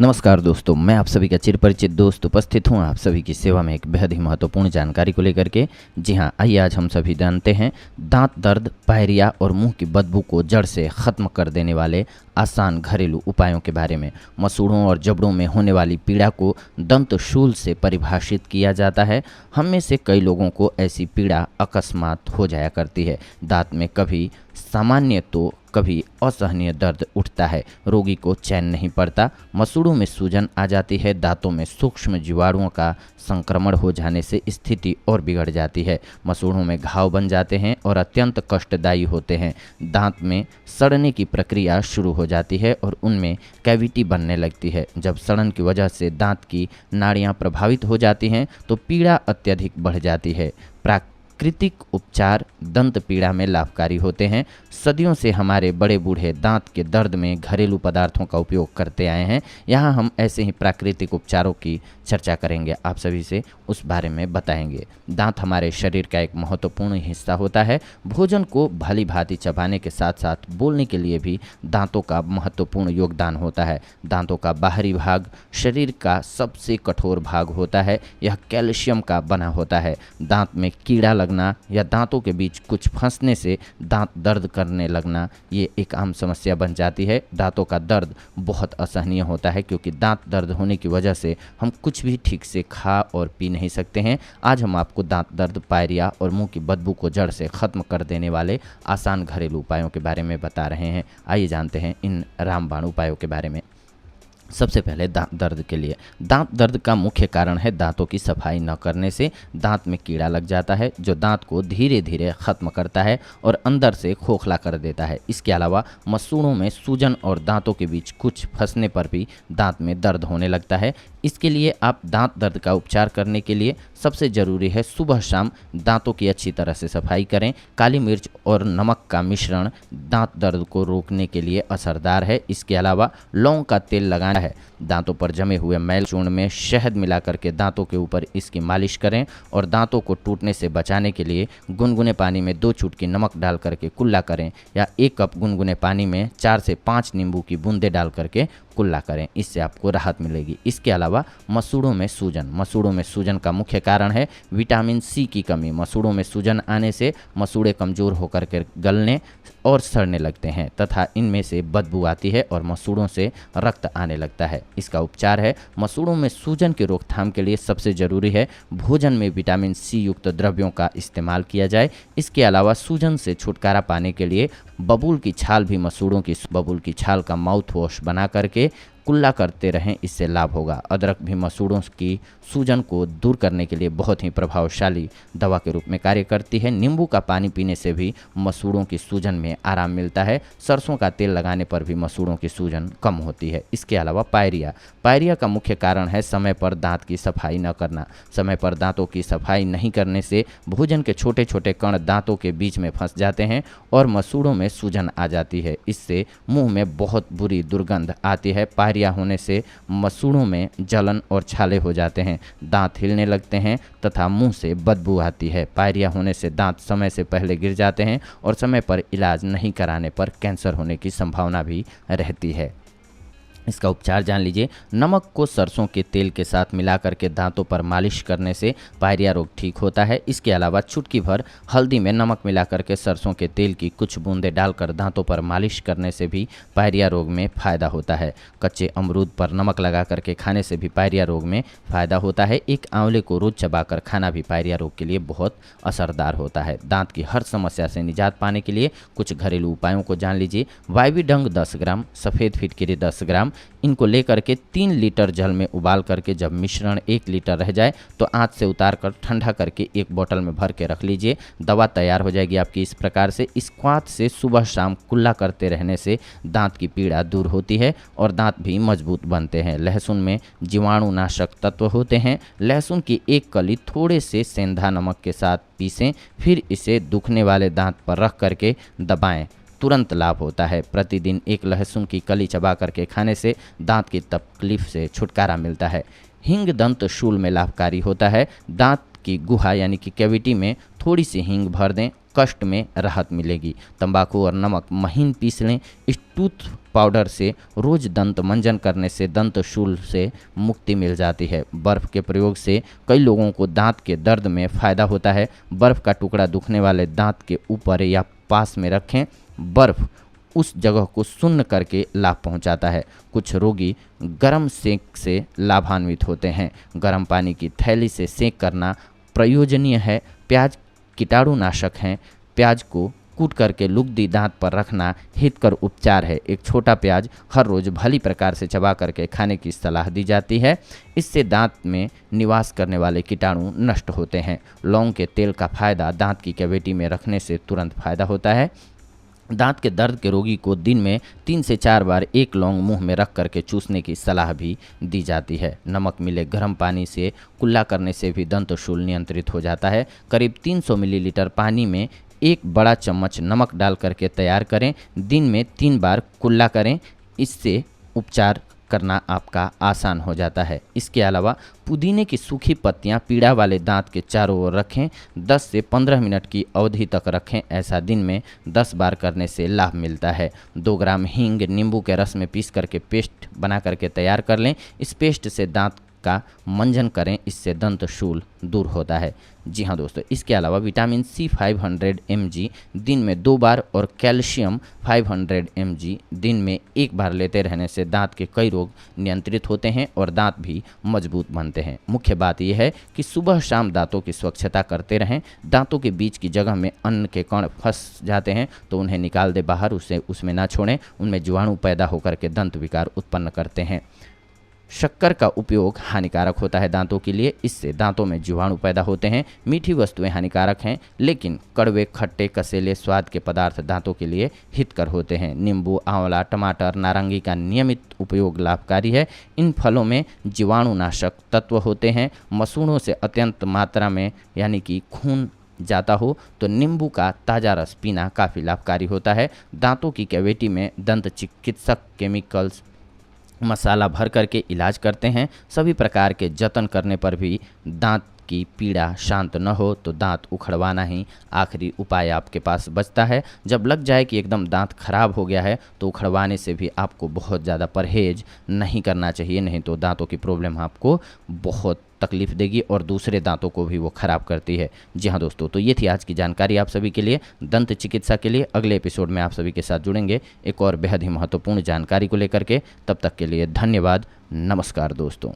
नमस्कार दोस्तों, मैं आप सभी का चिरपरिचित दोस्त उपस्थित हूं आप सभी की सेवा में एक बेहद ही महत्वपूर्ण जानकारी को लेकर के। जी हां, आइए आज हम सभी जानते हैं दांत दर्द, पायरिया और मुंह की बदबू को जड़ से ख़त्म कर देने वाले आसान घरेलू उपायों के बारे में। मसूड़ों और जबड़ों में होने वाली पीड़ा को दंत शूल से परिभाषित किया जाता है। हम में से कई लोगों को ऐसी पीड़ा अकस्मात हो जाया करती है। दांत में कभी सामान्य तो कभी असहनीय दर्द उठता है, रोगी को चैन नहीं पड़ता, मसूड़ों में सूजन आ जाती है, दांतों में सूक्ष्म जीवाणुओं का संक्रमण हो जाने से स्थिति और बिगड़ जाती है, मसूड़ों में घाव बन जाते हैं और अत्यंत कष्टदायी होते हैं। दांत में सड़ने की प्रक्रिया शुरू हो जाती है और उनमें कैविटी बनने लगती है। जब सड़न की वजह से दांत की नाड़ियाँ प्रभावित हो जाती हैं तो पीड़ा अत्यधिक बढ़ जाती है। प्राकृतिक उपचार दंत पीड़ा में लाभकारी होते हैं। सदियों से हमारे बड़े बूढ़े दांत के दर्द में घरेलू पदार्थों का उपयोग करते आए हैं। यहाँ हम ऐसे ही प्राकृतिक उपचारों की चर्चा करेंगे, आप सभी से उस बारे में बताएंगे। दांत हमारे शरीर का एक महत्वपूर्ण हिस्सा होता है। भोजन को भली भांति चबाने के साथ साथ बोलने के लिए भी दांतों का महत्वपूर्ण योगदान होता है। दांतों का बाहरी भाग शरीर का सबसे कठोर भाग होता है। यह कैल्शियम का बना होता है। दांत में कीड़ा लगना या दांतों के बीच कुछ फंसने से दांत दर्द करने लगना ये एक आम समस्या बन जाती है। दांतों का दर्द बहुत असहनीय होता है क्योंकि दांत दर्द होने की वजह से हम कुछ भी ठीक से खा और पी नहीं सकते हैं। आज हम आपको दांत दर्द, पायरिया और मुंह की बदबू को जड़ से ख़त्म कर देने वाले आसान घरेलू उपायों के बारे में बता रहे हैं। आइए जानते हैं इन रामबाण उपायों के बारे में। सबसे पहले दांत दर्द के लिए। दांत दर्द का मुख्य कारण है दांतों की सफाई न करने से दांत में कीड़ा लग जाता है जो दांत को धीरे धीरे ख़त्म करता है और अंदर से खोखला कर देता है। इसके अलावा मसूड़ों में सूजन और दांतों के बीच कुछ फंसने पर भी दांत में दर्द होने लगता है। इसके लिए आप दांत दर्द का उपचार करने के लिए सबसे ज़रूरी है सुबह शाम दांतों की अच्छी तरह से सफाई करें। काली मिर्च और नमक का मिश्रण दांत दर्द को रोकने के लिए असरदार है। इसके अलावा लौंग का तेल लगाना है। दांतों पर जमे हुए मैल चूर्ण में शहद मिलाकर के दांतों के ऊपर इसकी मालिश करें और दांतों को टूटने से बचाने के लिए गुनगुने पानी में 2 चुटकी नमक डाल करके कुल्ला करें या 1 कप गुनगुने पानी में 4 से 5 नींबू की बूंदें डाल करके कुल्ला करें। इससे आपको राहत मिलेगी। इसके अलावा मसूड़ों में सूजन। मसूड़ों में सूजन का मुख्य कारण है विटामिन सी की कमी। मसूड़ों में सूजन आने से मसूड़े कमज़ोर होकर के गलने और सड़ने लगते हैं तथा इनमें से बदबू आती है और मसूड़ों से रक्त आने लगता है। इसका उपचार है मसूड़ों में सूजन की रोकथाम के लिए सबसे ज़रूरी है भोजन में विटामिन सी युक्त द्रव्यों का इस्तेमाल किया जाए। इसके अलावा सूजन से छुटकारा पाने के लिए बबूल की छाल भी मसूड़ों की बबूल की छाल का माउथ वॉश बना करके कुल्ला करते रहें, इससे लाभ होगा। अदरक भी मसूड़ों की सूजन को दूर करने के लिए बहुत ही प्रभावशाली दवा के रूप में कार्य करती है। नींबू का पानी पीने से भी मसूड़ों की सूजन में आराम मिलता है। सरसों का तेल लगाने पर भी मसूड़ों की सूजन कम होती है। इसके अलावा पायरिया। पायरिया का मुख्य कारण है समय पर दांत की सफाई न करना। समय पर दांतों की सफाई नहीं करने से भोजन के छोटे छोटे कण दांतों के बीच में फंस जाते हैं और मसूड़ों में सूजन आ जाती है। इससे मुंह में बहुत बुरी दुर्गंध आती है। पायरिया होने से मसूड़ों में जलन और छाले हो जाते हैं, दांत हिलने लगते हैं तथा मुंह से बदबू आती है। पायरिया होने से दांत समय से पहले गिर जाते हैं और समय पर इलाज नहीं कराने पर कैंसर होने की संभावना भी रहती है। इसका उपचार जान लीजिए। नमक को सरसों के तेल के साथ मिलाकर के दांतों पर मालिश करने से पायरिया रोग ठीक होता है। इसके अलावा चुटकी भर हल्दी में नमक मिलाकर के सरसों के तेल की कुछ बूंदें डालकर दांतों पर मालिश करने से भी पायरिया रोग में फ़ायदा होता है। कच्चे अमरूद पर नमक लगा करके खाने से भी पायरिया रोग में फ़ायदा होता है। एक आंवले को रोज चबाकर खाना भी पायरिया रोग के लिए बहुत असरदार होता है। दांत की हर समस्या से निजात पाने के लिए कुछ घरेलू उपायों को जान लीजिए। वाइविडंग 10 ग्राम, सफ़ेद फिटकिरी 10 ग्राम, इनको लेकर के 3 लीटर जल में उबाल करके जब मिश्रण 1 लीटर रह जाए तो आंच से उतार कर ठंडा करके एक बोतल में भर के रख लीजिए। दवा तैयार हो जाएगी आपकी इस प्रकार से। इस क्वाथ से सुबह शाम कुल्ला करते रहने से दांत की पीड़ा दूर होती है और दांत भी मजबूत बनते हैं। लहसुन में जीवाणुनाशक तत्व होते हैं। लहसुन की 1 कली थोड़े से सेंधा नमक के साथ पीसें, फिर इसे दुखने वाले दांत पर रख करके दबाएं, तुरंत लाभ होता है। प्रतिदिन 1 लहसुन की कली चबा करके खाने से दांत की तकलीफ से छुटकारा मिलता है। हींग दंत शूल में लाभकारी होता है। दांत की गुहा यानी कि कैविटी में थोड़ी सी हींग भर दें कष्ट में राहत मिलेगी। तंबाकू और नमक महीन पीस लें। इस टूथ पाउडर से रोज दंत मंजन करने से दंत शूल से मुक्ति मिल जाती है। बर्फ़ के प्रयोग से कई लोगों को दांत के दर्द में फ़ायदा होता है। बर्फ़ का टुकड़ा दुखने वाले दांत के ऊपर या पास में रखें। बर्फ़ उस जगह को सुन्न करके लाभ पहुंचाता है। कुछ रोगी गर्म सेक से लाभान्वित होते हैं। गर्म पानी की थैली से सेक करना प्रयोजनीय है। प्याज कीटाणुनाशक हैं। प्याज को कूट करके लुगदी दांत पर रखना हितकर उपचार है। एक छोटा प्याज हर रोज भली प्रकार से चबा करके खाने की सलाह दी जाती है। इससे दांत में निवास करने वाले कीटाणु नष्ट होते हैं। लौंग के तेल का फायदा दांत की कैविटी में रखने से तुरंत फायदा होता है। दांत के दर्द के रोगी को दिन में 3 से 4 बार एक लौंग मुंह में रख करके चूसने की सलाह भी दी जाती है। नमक मिले गर्म पानी से कुल्ला करने से भी दंतशूल नियंत्रित हो जाता है। करीब 300 मिलीलीटर पानी में 1 बड़ा चम्मच नमक डाल करके तैयार करें। दिन में 3 बार कुल्ला करें। इससे उपचार करना आपका आसान हो जाता है। इसके अलावा पुदीने की सूखी पत्तियां पीड़ा वाले दांत के चारों ओर रखें। 10 से 15 मिनट की अवधि तक रखें। ऐसा दिन में 10 बार करने से लाभ मिलता है। 2 ग्राम हींग नींबू के रस में पीस करके पेस्ट बना करके तैयार कर लें। इस पेस्ट से दांत का मंजन करें। इससे दंत शूल दूर होता है। जी हाँ दोस्तों, इसके अलावा विटामिन सी 500 mg दिन में 2 बार और कैल्शियम 500 mg दिन में 1 बार लेते रहने से दांत के कई रोग नियंत्रित होते हैं और दांत भी मजबूत बनते हैं। मुख्य बात यह है कि सुबह शाम दांतों की स्वच्छता करते रहें। दांतों के बीच की जगह में अन्न के कण फंस जाते हैं तो उन्हें निकाल दे बाहर, उसे उसमें ना छोड़ें। उनमें जीवाणु पैदा होकर के दंत विकार उत्पन्न करते हैं। शक्कर का उपयोग हानिकारक होता है दांतों के लिए। इससे दांतों में जीवाणु पैदा होते हैं। मीठी वस्तुएं हानिकारक हैं, लेकिन कड़वे खट्टे कसेले स्वाद के पदार्थ दांतों के लिए हितकर होते हैं। नींबू, आंवला, टमाटर, नारंगी का नियमित उपयोग लाभकारी है। इन फलों में जीवाणुनाशक तत्व होते हैं। मसूड़ों से अत्यंत मात्रा में यानी कि खून जाता हो तो नींबू का ताज़ा रस पीना काफ़ी लाभकारी होता है। दांतों की कैविटी में दंत चिकित्सक केमिकल्स मसाला भर करके इलाज करते हैं। सभी प्रकार के जतन करने पर भी दांत की पीड़ा शांत न हो तो दांत उखड़वाना ही आखिरी उपाय आपके पास बचता है। जब लग जाए कि एकदम दांत खराब हो गया है तो उखड़वाने से भी आपको बहुत ज़्यादा परहेज नहीं करना चाहिए, नहीं तो दांतों की प्रॉब्लम आपको बहुत तकलीफ देगी और दूसरे दांतों को भी वो खराब करती है। जी हाँ दोस्तों, तो ये थी आज की जानकारी आप सभी के लिए दंत चिकित्सा के लिए। अगले एपिसोड में आप सभी के साथ जुड़ेंगे एक और बेहद ही महत्वपूर्ण जानकारी को लेकर के। तब तक के लिए धन्यवाद। नमस्कार दोस्तों।